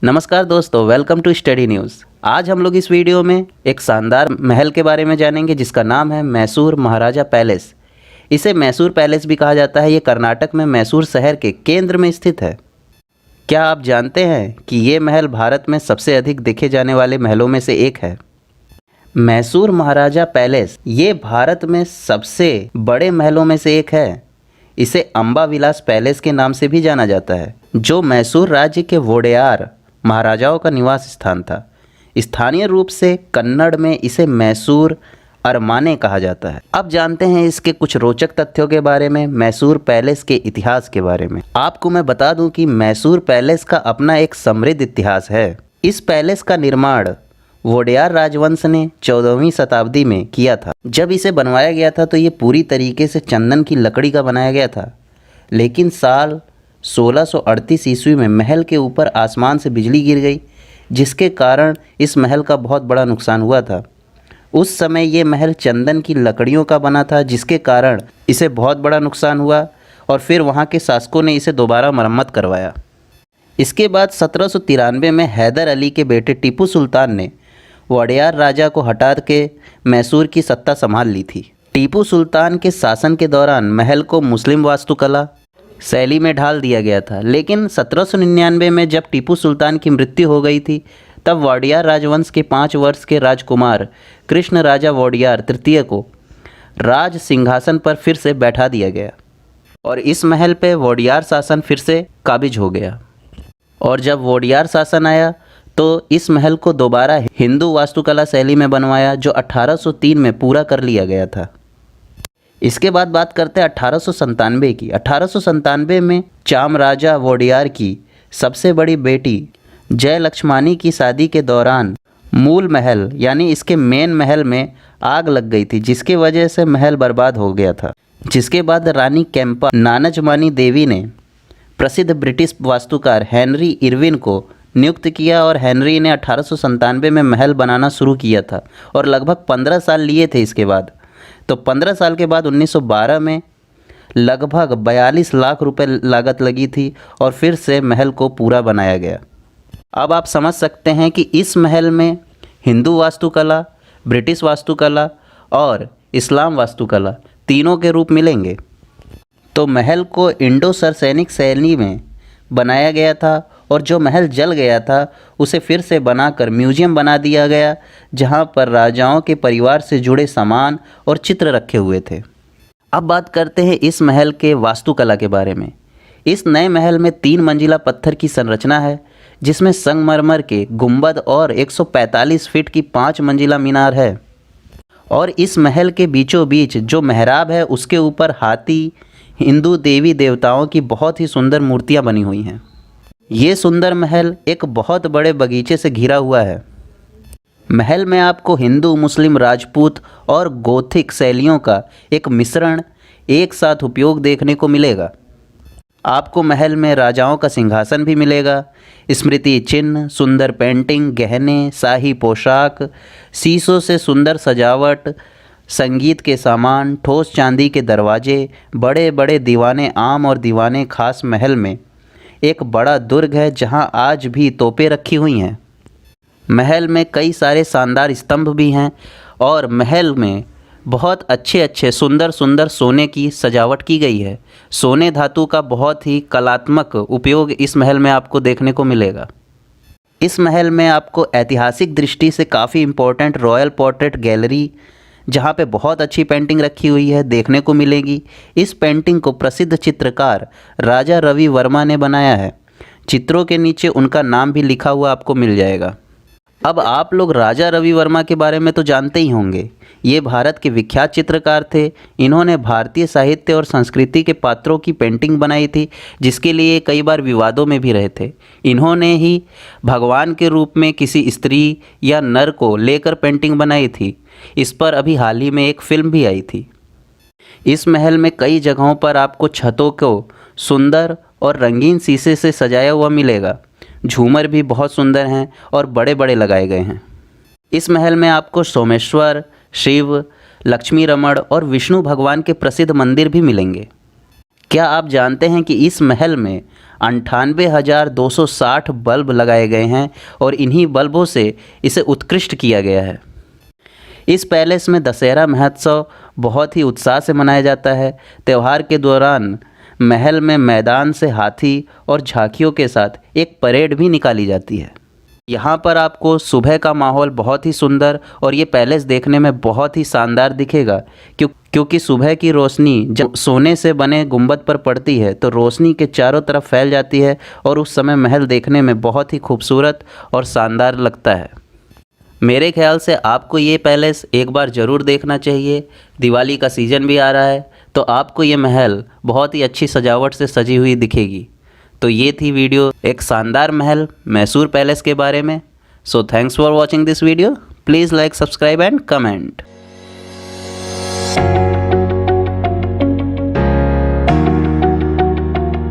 नमस्कार दोस्तों, welcome to study news. आज हम लोग इस वीडियो में एक शानदार महल के बारे में जानेंगे जिसका नाम है मैसूर महाराजा पैलेस। इसे मैसूर पैलेस भी कहा जाता है। ये कर्नाटक में मैसूर शहर के केंद्र में स्थित है। क्या आप जानते हैं कि ये महल भारत में सबसे अधिक देखे जाने वाले महलों में से एक है। मैसूर महाराजा पैलेस ये भारत में सबसे बड़े महलों में से एक है। इसे अंबा विलास पैलेस के नाम से भी जाना जाता है, जो मैसूर राज्य के वोडेयार महाराजाओं का निवास स्थान था। स्थानीय रूप से कन्नड़ में इसे मैसूर अरमाने कहा जाता है। अब जानते हैं इसके कुछ रोचक तथ्यों के बारे में, मैसूर पैलेस के इतिहास के बारे में। आपको मैं बता दूं कि मैसूर पैलेस का अपना एक समृद्ध इतिहास है। इस पैलेस का निर्माण वोडेयार राजवंश ने 14वीं शताब्दी में किया था। जब इसे बनवाया गया था तो ये पूरी तरीके से चंदन की लकड़ी का बनाया गया था, लेकिन साल 1638 ईस्वी में महल के ऊपर आसमान से बिजली गिर गई, जिसके कारण इस महल का बहुत बड़ा नुकसान हुआ था। उस समय ये महल चंदन की लकड़ियों का बना था, जिसके कारण इसे बहुत बड़ा नुकसान हुआ और फिर वहाँ के शासकों ने इसे दोबारा मरम्मत करवाया। इसके बाद 1793 में हैदर अली के बेटे टीपू सुल्तान ने वोडेयार राजा को हटा के मैसूर की सत्ता संभाल ली थी। टीपू सुल्तान के शासन के दौरान महल को मुस्लिम वास्तुकला शैली में ढाल दिया गया था, लेकिन 1799 में जब टीपू सुल्तान की मृत्यु हो गई थी, तब वोडेयार राजवंश के 5 वर्ष के राजकुमार कृष्ण राजा वोडेयार तृतीय को राज सिंहासन पर फिर से बैठा दिया गया और इस महल पे वोडेयार शासन फिर से काबिज हो गया। और जब वोडेयार शासन आया तो इस महल को दोबारा हिंदू वास्तुकला शैली में बनवाया, जो 1803 में पूरा कर लिया गया था। इसके बाद बात करते हैं 1897 की। 1897 में चामराजा वोडेयार की सबसे बड़ी बेटी जय लक्ष्मणी की शादी के दौरान मूल महल यानी इसके मेन महल में आग लग गई थी, जिसकी वजह से महल बर्बाद हो गया था। जिसके बाद रानी कैंपा नानजमानी देवी ने प्रसिद्ध ब्रिटिश वास्तुकार हेनरी इरविन को नियुक्त किया और हेनरी ने 1897 में महल बनाना शुरू किया था और लगभग 15 साल लिए थे। इसके बाद तो 15 साल के बाद 1912 में लगभग 42 लाख रुपए लागत लगी थी और फिर से महल को पूरा बनाया गया। अब आप समझ सकते हैं कि इस महल में हिंदू वास्तुकला, ब्रिटिश वास्तुकला और इस्लाम वास्तुकला तीनों के रूप मिलेंगे। तो महल को इंडो सरसैनिक शैली में बनाया गया था और जो महल जल गया था उसे फिर से बनाकर म्यूजियम बना दिया गया, जहां पर राजाओं के परिवार से जुड़े सामान और चित्र रखे हुए थे। अब बात करते हैं इस महल के वास्तुकला के बारे में। इस नए महल में 3 मंजिला पत्थर की संरचना है, जिसमें संगमरमर के गुंबद और 145 फीट की 5 मंजिला मीनार है। और इस महल के बीचों बीच जो मेहराब है उसके ऊपर हाथी, हिंदू देवी देवताओं की बहुत ही सुंदर मूर्तियां बनी हुई हैं। ये सुंदर महल एक बहुत बड़े बगीचे से घिरा हुआ है। महल में आपको हिंदू, मुस्लिम, राजपूत और गोथिक शैलियों का एक मिश्रण एक साथ उपयोग देखने को मिलेगा। आपको महल में राजाओं का सिंहासन भी मिलेगा, स्मृति चिन्ह, सुंदर पेंटिंग, गहने, शाही पोशाक, शीशों से सुंदर सजावट, संगीत के सामान, ठोस चांदी के दरवाजे, बड़े बड़े दीवाने आम और दीवाने खास। महल में एक बड़ा दुर्ग है जहां आज भी तोपें रखी हुई हैं। महल में कई सारे शानदार स्तंभ भी हैं और महल में बहुत अच्छे अच्छे सुंदर सुंदर सोने की सजावट की गई है। सोने धातु का बहुत ही कलात्मक उपयोग इस महल में आपको देखने को मिलेगा। इस महल में आपको ऐतिहासिक दृष्टि से काफ़ी इम्पोर्टेंट रॉयल पोर्ट्रेट गैलरी, जहाँ पे बहुत अच्छी पेंटिंग रखी हुई है, देखने को मिलेगी। इस पेंटिंग को प्रसिद्ध चित्रकार राजा रवि वर्मा ने बनाया है। चित्रों के नीचे उनका नाम भी लिखा हुआ आपको मिल जाएगा। अब आप लोग राजा रवि वर्मा के बारे में तो जानते ही होंगे। ये भारत के विख्यात चित्रकार थे। इन्होंने भारतीय साहित्य और संस्कृति के पात्रों की पेंटिंग बनाई थी, जिसके लिए कई बार विवादों में भी रहे थे। इन्होंने ही भगवान के रूप में किसी स्त्री या नर को लेकर पेंटिंग बनाई थी। इस पर अभी हाल ही में एक फिल्म भी आई थी। इस महल में कई जगहों पर आपको छतों को सुंदर और रंगीन शीशे से सजाया हुआ मिलेगा। झूमर भी बहुत सुंदर हैं और बड़े बड़े लगाए गए हैं। इस महल में आपको सोमेश्वर, शिव, लक्ष्मी रमण और विष्णु भगवान के प्रसिद्ध मंदिर भी मिलेंगे। क्या आप जानते हैं कि इस महल में 98,260 बल्ब लगाए गए हैं और इन्हीं बल्बों से इसे उत्कृष्ट किया गया है। इस पैलेस में दशहरा महोत्सव बहुत ही उत्साह से मनाया जाता है। त्यौहार के दौरान महल में मैदान से हाथी और झांकियों के साथ एक परेड भी निकाली जाती है। यहाँ पर आपको सुबह का माहौल बहुत ही सुंदर और ये पैलेस देखने में बहुत ही शानदार दिखेगा, क्योंकि सुबह की रोशनी जब सोने से बने गुंबद पर पड़ती है तो रोशनी के चारों तरफ फैल जाती है और उस समय महल देखने में बहुत ही खूबसूरत और शानदार लगता है। मेरे ख्याल से आपको ये पैलेस एक बार ज़रूर देखना चाहिए। दिवाली का सीज़न भी आ रहा है तो आपको ये महल बहुत ही अच्छी सजावट से सजी हुई दिखेगी। तो ये थी वीडियो एक शानदार महल मैसूर पैलेस के बारे में। So thanks for watching this video. Please like, subscribe and comment.